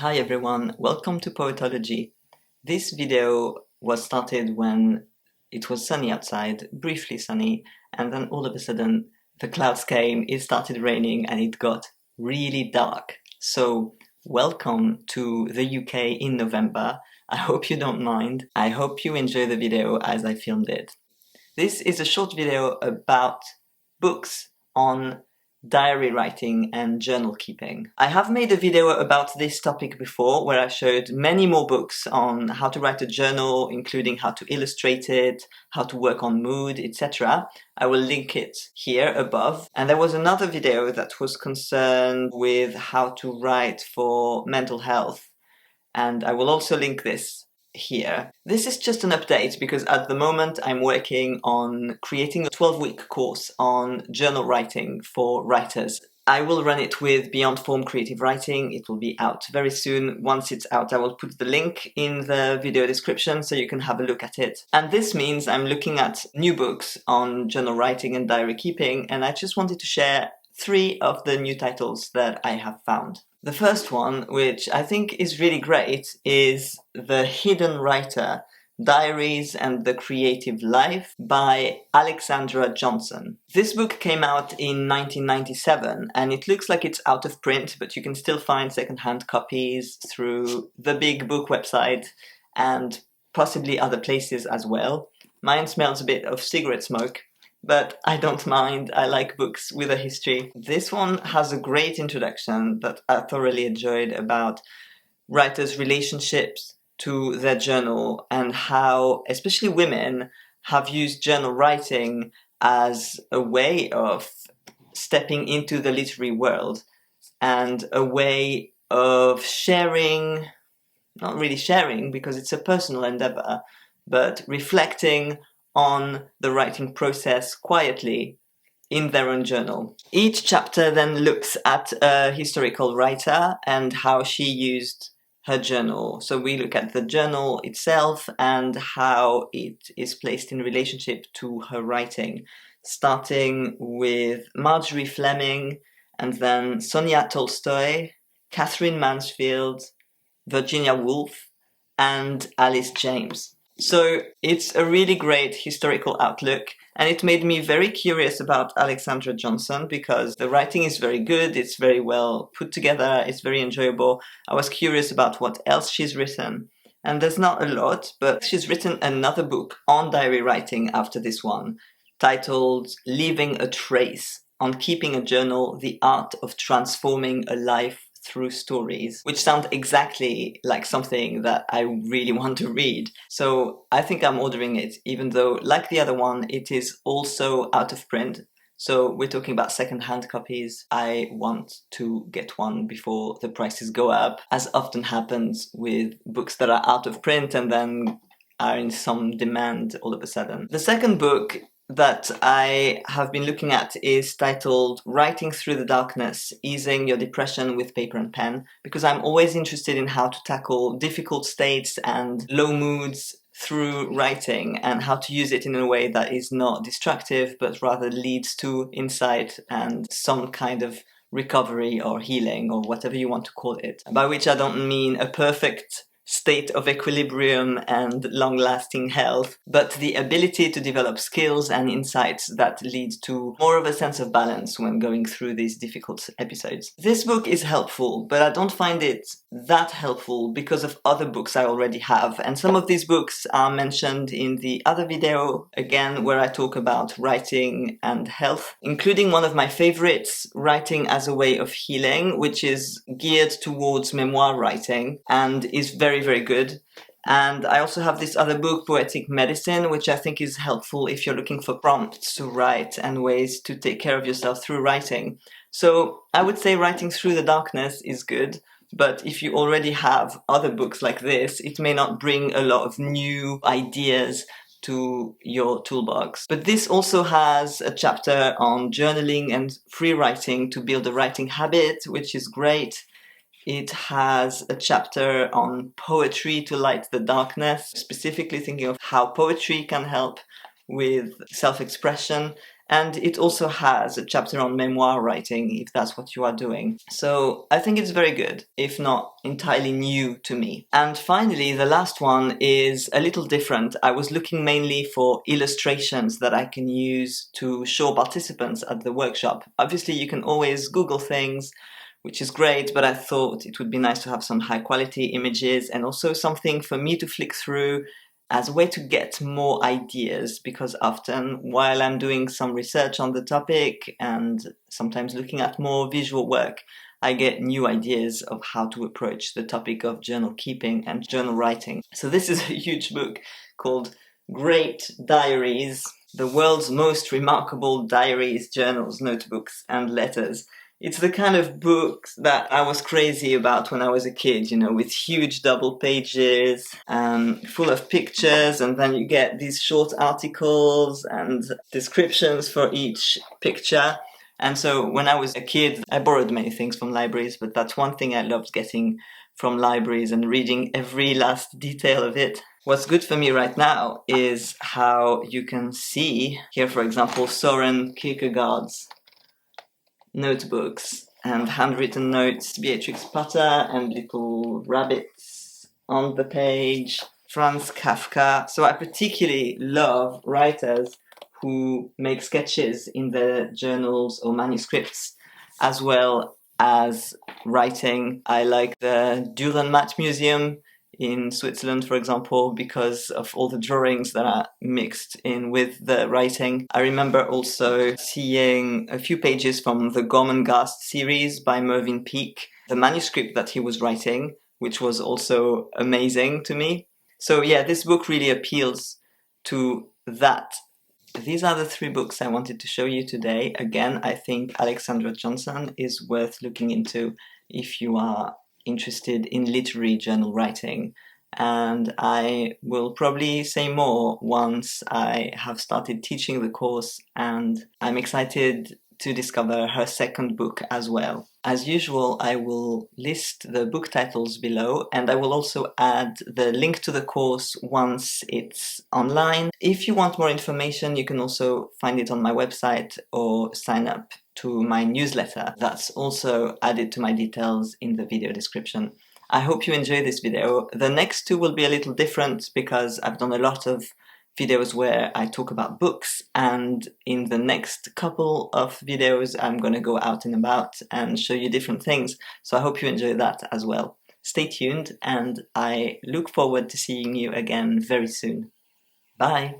Hi everyone, welcome to Poetology. This video was started when it was sunny outside, briefly sunny, and then all of a sudden the clouds came, it started raining, and it got really dark. So welcome to the UK in November. I hope you don't mind. I hope you enjoy the video as I filmed it. This is a short video about books on diary writing and journal keeping. I have made a video about this topic before where I showed many more books on how to write a journal, including how to illustrate it, how to work on mood, etc. I will link it here above. And there was another video that was concerned with how to write for mental health, and I will also link this here. This is just an update because at the moment I'm working on creating a 12-week course on journal writing for writers. I will run it with Beyond Form Creative Writing. It will be out very soon. Once it's out, I will put the link in the video description so you can have a look at it. And this means I'm looking at new books on journal writing and diary keeping, and I just wanted to share 3 of the new titles that I have found. The first one, which I think is really great, is The Hidden Writer, Diaries and the Creative Life by Alexandra Johnson. This book came out in 1997 and it looks like it's out of print, but you can still find secondhand copies through the big book website and possibly other places as well. Mine smells a bit of cigarette smoke, but I don't mind. I like books with a history. This one has a great introduction that I thoroughly enjoyed about writers' relationships to their journal and how, especially women, have used journal writing as a way of stepping into the literary world and a way of sharing, not really sharing because it's a personal endeavor, but reflecting on the writing process quietly in their own journal. Each chapter then looks at a historical writer and how she used her journal. So we look at the journal itself and how it is placed in relationship to her writing, starting with Marjorie Fleming and then Sonia Tolstoy, Catherine Mansfield, Virginia Woolf, and Alice James. So it's a really great historical outlook, and it made me very curious about Alexandra Johnson because the writing is very good, it's very well put together, it's very enjoyable. I was curious about what else she's written, and there's not a lot, but she's written another book on diary writing after this one, titled Leaving a Trace, on keeping a journal, the art of transforming a life through stories, which sound exactly like something that I really want to read. So I think I'm ordering it, even though, like the other one, it is also out of print. So we're talking about second-hand copies. I want to get one before the prices go up, as often happens with books that are out of print and then are in some demand all of a sudden. The second book that I have been looking at is titled Writing Through the Darkness, Easing Your Depression with Paper and Pen, because I'm always interested in how to tackle difficult states and low moods through writing and how to use it in a way that is not destructive but rather leads to insight and some kind of recovery or healing or whatever you want to call it. By which I don't mean a perfect state of equilibrium and long-lasting health, but the ability to develop skills and insights that lead to more of a sense of balance when going through these difficult episodes. This book is helpful, but I don't find it that helpful because of other books I already have, and some of these books are mentioned in the other video, again, where I talk about writing and health, including one of my favorites, Writing as a Way of Healing, which is geared towards memoir writing and is very good. And I also have this other book, Poetic Medicine, which I think is helpful if you're looking for prompts to write and ways to take care of yourself through writing. So I would say Writing Through the Darkness is good, but if you already have other books like this, it may not bring a lot of new ideas to your toolbox. But this also has a chapter on journaling and free writing to build a writing habit, which is great. It has a chapter on poetry to light the darkness, specifically thinking of how poetry can help with self-expression And it also has a chapter on memoir writing, if that's what you are doing. So I think it's very good, if not entirely new to me. And finally, the last one is a little different. I was looking mainly for illustrations that I can use to show participants at the workshop. Obviously, you can always Google things, which is great, but I thought it would be nice to have some high quality images and also something for me to flick through as a way to get more ideas, because often while I'm doing some research on the topic and sometimes looking at more visual work, I get new ideas of how to approach the topic of journal keeping and journal writing. So this is a huge book called Great Diaries, the world's most remarkable diaries, journals, notebooks, and letters. It's the kind of book that I was crazy about when I was a kid, you know, with huge double pages, full of pictures, and then you get these short articles and descriptions for each picture. And so when I was a kid, I borrowed many things from libraries, but that's one thing I loved getting from libraries and reading every last detail of it. What's good for me right now is how you can see here, for example, Soren Kierkegaard's notebooks and handwritten notes, Beatrix Potter and little rabbits on the page, Franz Kafka. So I particularly love writers who make sketches in their journals or manuscripts as well as writing. I like the Dürrenmatt Museum in Switzerland, for example, because of all the drawings that are mixed in with the writing. I remember also seeing a few pages from the Gormenghast series by Mervyn Peake, the manuscript that he was writing, which was also amazing to me. So yeah, this book really appeals to that. These are the 3 books I wanted to show you today. Again, I think Alexandra Johnson is worth looking into if you are interested in literary journal writing, and I will probably say more once I have started teaching the course, and I'm excited to discover her second book as well. As usual, I will list the book titles below, and I will also add the link to the course once it's online. If you want more information, you can also find it on my website or sign up to my newsletter. That's also added to my details in the video description. I hope you enjoy this video. The next 2 will be a little different because I've done a lot of videos where I talk about books, and in the next couple of videos I'm going to go out and about and show you different things. So I hope you enjoy that as well. Stay tuned, and I look forward to seeing you again very soon. Bye!